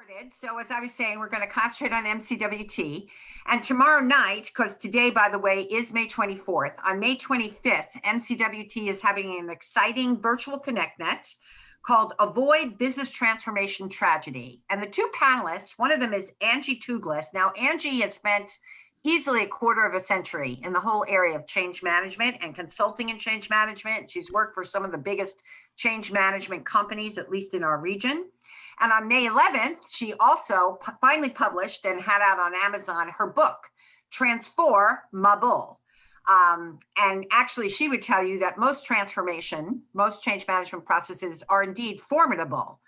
started. So as I was saying, we're going to concentrate on MCWT. And tomorrow night, because today, by the way, is May 24th, on May 25th, MCWT is having an exciting virtual ConnectNet called Avoid Business Transformation Tragedy. And the two panelists, one of them is Angie Tuglas. Now, Angie has spent easily a quarter of a century in the whole area of change management and consulting in change management. She's worked for some of the biggest change management companies, at least in our region. And on May 11th, she also finally published and had out on Amazon her book, Transform Ma Bull. And actually, she would tell you that most change management processes are indeed formidable.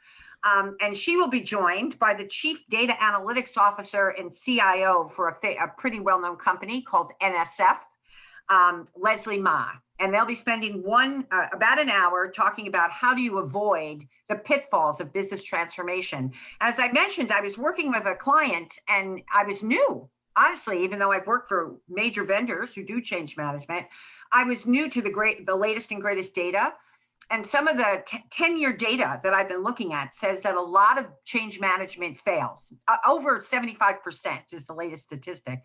And she will be joined by the Chief Data Analytics Officer and CIO for a pretty well-known company called NSF, Leslie Ma. And they'll be spending about an hour talking about how do you avoid the pitfalls of business transformation. As I mentioned, I was working with a client and I was new, honestly, even though I've worked for major vendors who do change management, I was new to the latest and greatest data. And some of the 10-year data that I've been looking at says that a lot of change management fails. Over 75% is the latest statistic.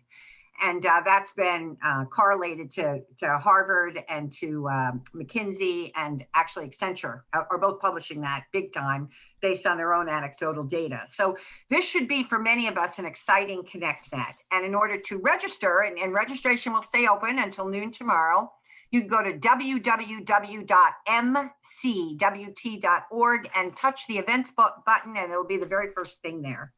And that's been correlated to Harvard and to McKinsey, and actually Accenture are both publishing that big time based on their own anecdotal data. So this should be, for many of us, an exciting ConnectNet. And in order to register, and registration will stay open until noon tomorrow, you can go to www.mcwt.org and touch the events button, and it'll be the very first thing there.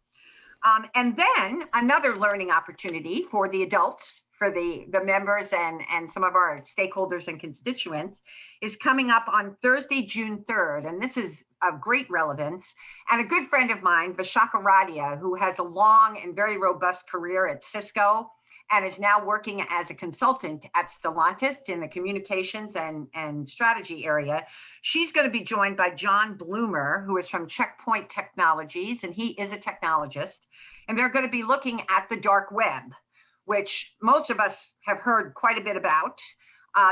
And then another learning opportunity for the adults, for the members and some of our stakeholders and constituents, is coming up on Thursday, June 3rd. And this is of great relevance. And a good friend of mine, Vishaka Radia, who has a long and very robust career at Cisco and is now working as a consultant at Stellantis in the communications and strategy area. She's going to be joined by John Bloomer, who is from Checkpoint Technologies, and he is a technologist. And they're going to be looking at the dark web, which most of us have heard quite a bit about.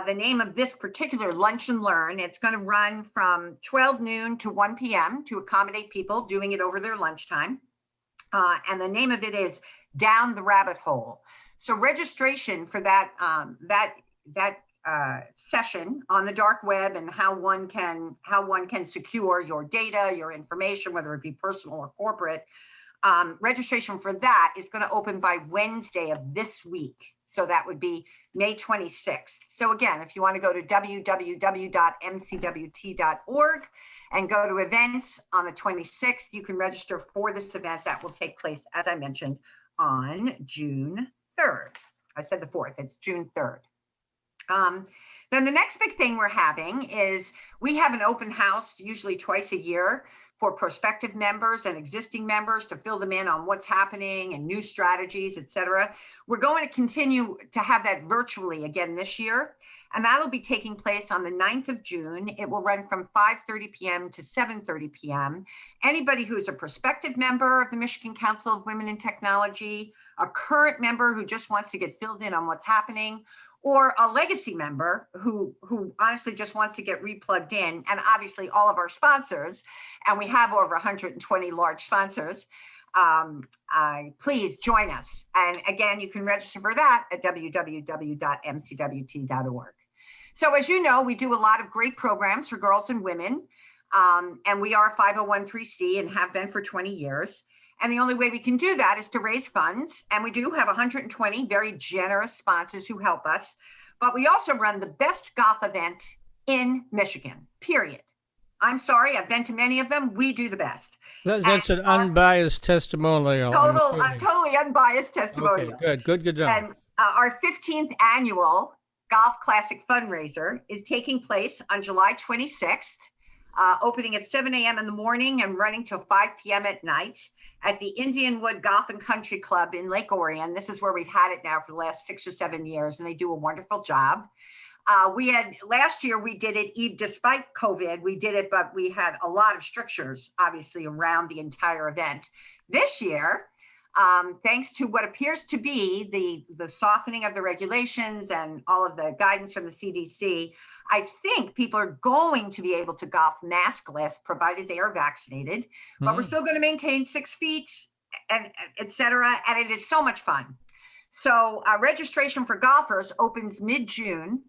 The name of this particular Lunch and Learn, it's going to run from 12 noon to 1 p.m. to accommodate people doing it over their lunchtime. And the name of it is Down the Rabbit Hole. So registration for that session on the dark web and how one can secure your data, your information, whether it be personal or corporate, registration for that is going to open by Wednesday of this week. So that would be May 26th. So again, if you want to go to www.mcwt.org and go to events on the 26th, you can register for this event that will take place, as I mentioned, on June 3rd. I said the 4th, it's June 3rd. Then the next big thing we're having is we have an open house usually twice a year for prospective members and existing members to fill them in on what's happening and new strategies, et cetera. We're going to continue to have that virtually again this year. And that'll be taking place on the 9th of June. It will run from 5:30 p.m. to 7:30 p.m. Anybody who's a prospective member of the Michigan Council of Women in Technology, a current member who just wants to get filled in on what's happening, or a legacy member who honestly just wants to get replugged in, and obviously all of our sponsors, and we have over 120 large sponsors, please join us. And again, you can register for that at www.mcwt.org. So as you know, we do a lot of great programs for girls and women, and we are 501(c) and have been for 20 years. And the only way we can do that is to raise funds. And we do have 120 very generous sponsors who help us. But we also run the best golf event in Michigan, period. I'm sorry, I've been to many of them. We do the best. That's an unbiased testimonial. Totally unbiased testimonial. Okay, good job. And our 15th annual Golf Classic Fundraiser is taking place on July 26th, opening at 7 a.m. in the morning and running till 5 p.m. at night at the Indianwood Golf and Country Club in Lake Orion. This is where we've had it now for the last 6 or 7 years, and they do a wonderful job. Last year we did it, despite COVID, we did it, but we had a lot of strictures, obviously, around the entire event. This year, thanks to what appears to be the softening of the regulations and all of the guidance from the CDC, I think people are going to be able to golf maskless, provided they are vaccinated. But we're still going to maintain 6 feet, and et cetera. And it is so much fun. So registration for golfers opens mid-June.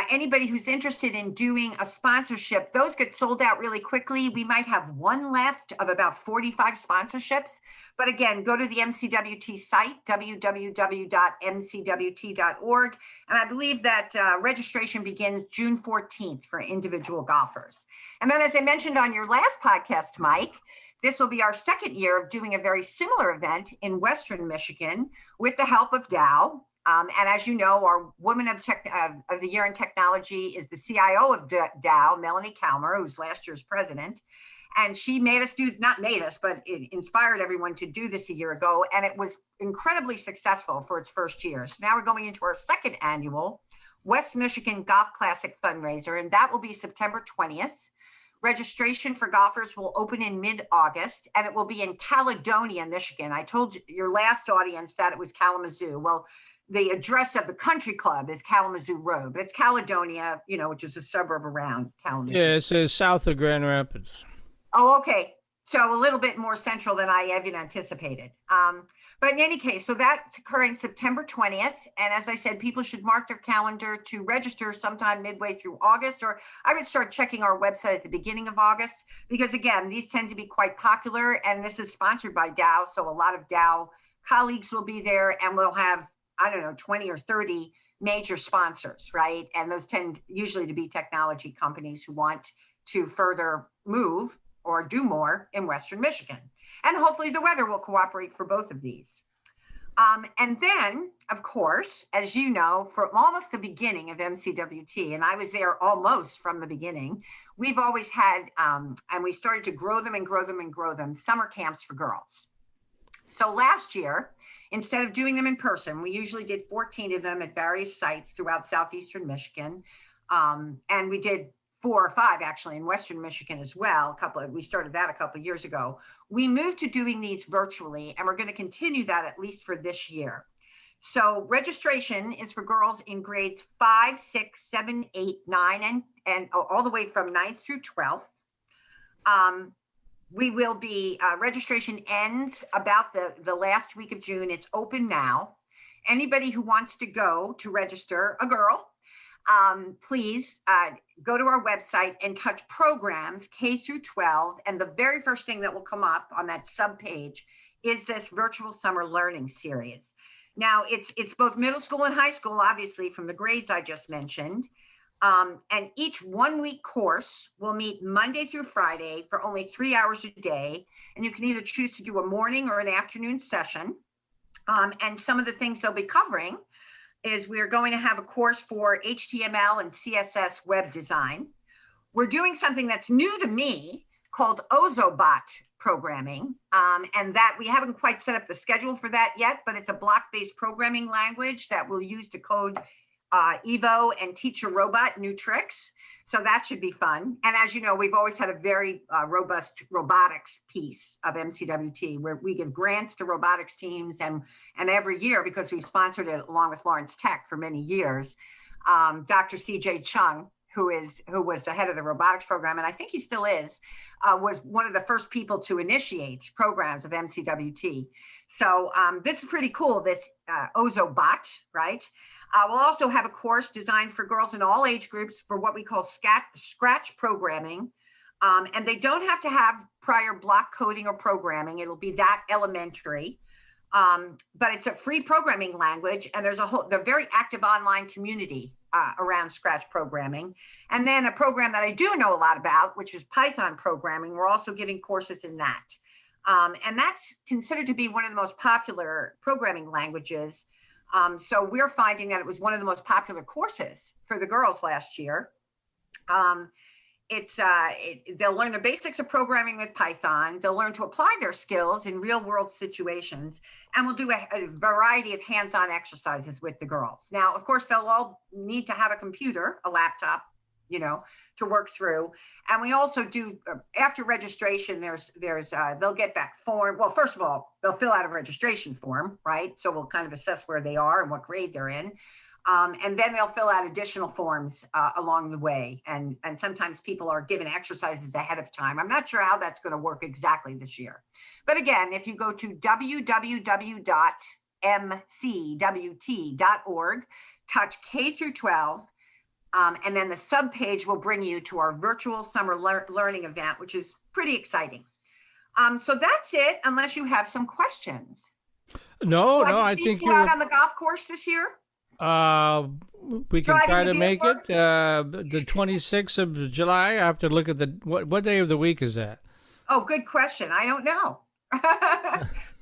Anybody who's interested in doing a sponsorship, those get sold out really quickly. We might have one left of about 45 sponsorships. But again, go to the MCWT site, www.mcwt.org. And I believe that registration begins June 14th for individual golfers. And then, as I mentioned on your last podcast, Mike, this will be our second year of doing a very similar event in Western Michigan with the help of Dow. And as you know, our Woman of the Year in Technology is the CIO of Dow, Melanie Kalmer, who's last year's president. And she made us not made us, but it inspired everyone to do this a year ago. And it was incredibly successful for its first year. So now we're going into our second annual West Michigan Golf Classic fundraiser, and that will be September 20th. Registration for golfers will open in mid-August, and it will be in Caledonia, Michigan. I told your last audience that it was Kalamazoo. Well, the address of the country club is Kalamazoo Road, but it's Caledonia, which is a suburb around Kalamazoo. Yeah, it's south of Grand Rapids. Oh, okay. So a little bit more central than I even anticipated. But in any case, so that's occurring September 20th. And as I said, people should mark their calendar to register sometime midway through August, or I would start checking our website at the beginning of August, because again, these tend to be quite popular, and this is sponsored by Dow. So a lot of Dow colleagues will be there, and we'll have 20 or 30 major sponsors, right? And those tend usually to be technology companies who want to further move or do more in Western Michigan. And hopefully the weather will cooperate for both of these. And then, of course, as you know, from almost the beginning of MCWT, and I was there almost from the beginning, we've always had, and we started to grow them, summer camps for girls. So last year, instead of doing them in person, we usually did 14 of them at various sites throughout southeastern Michigan. And we did 4 or 5 actually in Western Michigan as well. We started that a couple of years ago. We moved to doing these virtually, and we're going to continue that at least for this year. So registration is for girls in grades 5, 6, 7, 8, 9, and all the way from 9th through 12th. We will be, registration ends about the last week of June. It's open now. Anybody who wants to go to register, a girl, please go to our website and touch programs K through 12. And the very first thing that will come up on that subpage is this virtual summer learning series. Now it's both middle school and high school, obviously, from the grades I just mentioned. And each 1-week course will meet Monday through Friday for only 3 hours a day. And you can either choose to do a morning or an afternoon session. And some of the things they'll be covering is we're going to have a course for HTML and CSS web design. We're doing something that's new to me called Ozobot programming. And that we haven't quite set up the schedule for that yet, but it's a block-based programming language that we'll use to code Evo and teach your robot new tricks. So that should be fun. And as you know, we've always had a very robust robotics piece of MCWT, where we give grants to robotics teams, and every year, because we've sponsored it along with Lawrence Tech for many years, Dr. CJ Chung, who was the head of the robotics program, and I think he still is, was one of the first people to initiate programs of MCWT. So this is pretty cool, this Ozobot, right? We'll also have a course designed for girls in all age groups for what we call scratch programming. And they don't have to have prior block coding or programming. It'll be that elementary. But it's a free programming language, and there's the very active online community around scratch programming. And then a program that I do know a lot about, which is Python programming. We're also giving courses in that. And that's considered to be one of the most popular programming languages. So we're finding that it was one of the most popular courses for the girls last year. They'll learn the basics of programming with Python. They'll learn to apply their skills in real world situations, and we'll do a variety of hands-on exercises with the girls. Now, of course, they'll all need to have a computer, a laptop, to work through. And we also do, after registration, they'll get back form. Well, first of all, they'll fill out a registration form, right? So we'll kind of assess where they are and what grade they're in. And then they'll fill out additional forms along the way. And sometimes people are given exercises ahead of time. I'm not sure how that's going to work exactly this year. But again, if you go to www.mcwt.org, touch K through 12, and then the subpage will bring you to our virtual summer learning event, which is pretty exciting. So that's it, unless you have some questions. No, I think you're out on the golf course this year. We can try to make it the 26th of July. I have to look at what day of the week is that? Oh, good question. I don't know.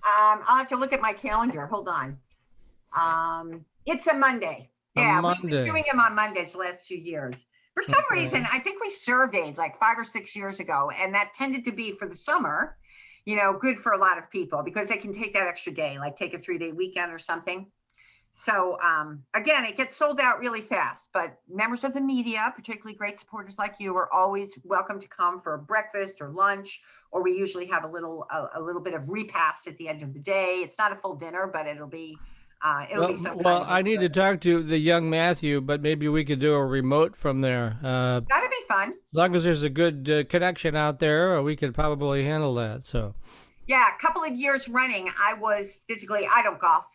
I'll have to look at my calendar. Hold on. It's a Monday. Yeah, we've been doing them on Mondays the last few years. For some reason, I think we surveyed like 5 or 6 years ago, and that tended to be for the summer, good for a lot of people because they can take that extra day, like take a 3-day weekend or something. So again, it gets sold out really fast, but members of the media, particularly great supporters like you, are always welcome to come for breakfast or lunch, or we usually have a little bit of repast at the end of the day. It's not a full dinner, but it'll be something. Well, I need to talk to the young Matthew, but maybe we could do a remote from there. That'd be fun. As long as there's a good connection out there, we could probably handle that. So, yeah, a couple of years running, I don't golf.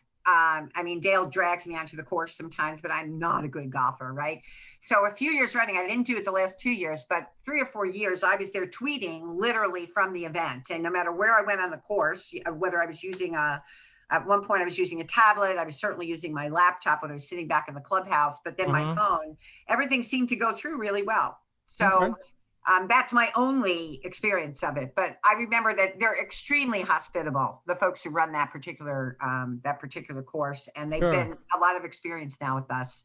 Dale drags me onto the course sometimes, but I'm not a good golfer, right? So a few years running, I didn't do it the last 2 years, but 3 or 4 years, I was there tweeting literally from the event. And no matter where I went on the course, whether I was at one point I was using a tablet, I was certainly using my laptop when I was sitting back in the clubhouse, but then my phone, everything seemed to go through really well. So that's my only experience of it. But I remember that they're extremely hospitable, the folks who run that particular course. And they've been a lot of experience now with us.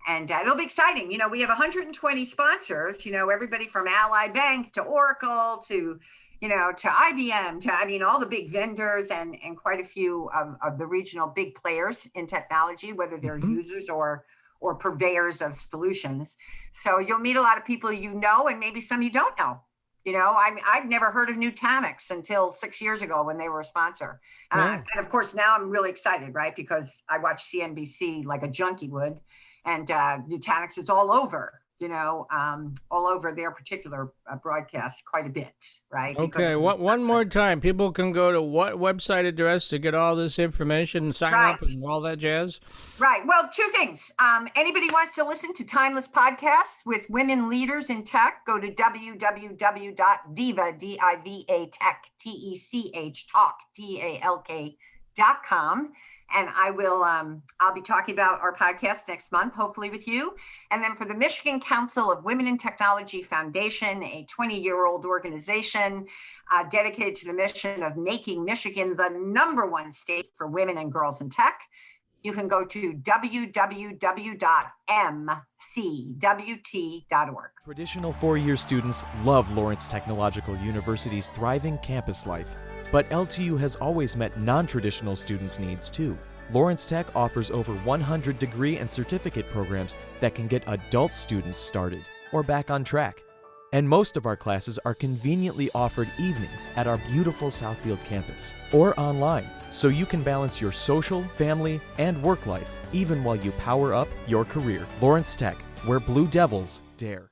And it'll be exciting. We have 120 sponsors, everybody from Ally Bank to Oracle to IBM, to all the big vendors and quite a few of the regional big players in technology, whether they're users or purveyors of solutions. So you'll meet a lot of people and maybe some you don't know. I've never heard of Nutanix until 6 years ago when they were a sponsor. And of course, now I'm really excited, right? Because I watch CNBC like a junkie would, and Nutanix is all over their particular broadcast quite a bit, right? Okay, one more time. People can go to what website address to get all this information and sign up and all that jazz? Right. Well, 2 things. Anybody wants to listen to timeless podcasts with women leaders in tech, go to www.diva, D-I-V-A, tech, T-E-C-H, talk, T-A-L-K.com. And I'll be talking about our podcast next month, hopefully with you. And then for the Michigan Council of Women in Technology Foundation, a 20-year-old organization dedicated to the mission of making Michigan the #1 state for women and girls in tech, you can go to www.mcwt.org. Traditional 4-year students love Lawrence Technological University's thriving campus life. But LTU has always met non-traditional students' needs too. Lawrence Tech offers over 100 degree and certificate programs that can get adult students started or back on track. And most of our classes are conveniently offered evenings at our beautiful Southfield campus or online, so you can balance your social, family, and work life even while you power up your career. Lawrence Tech, where Blue Devils dare.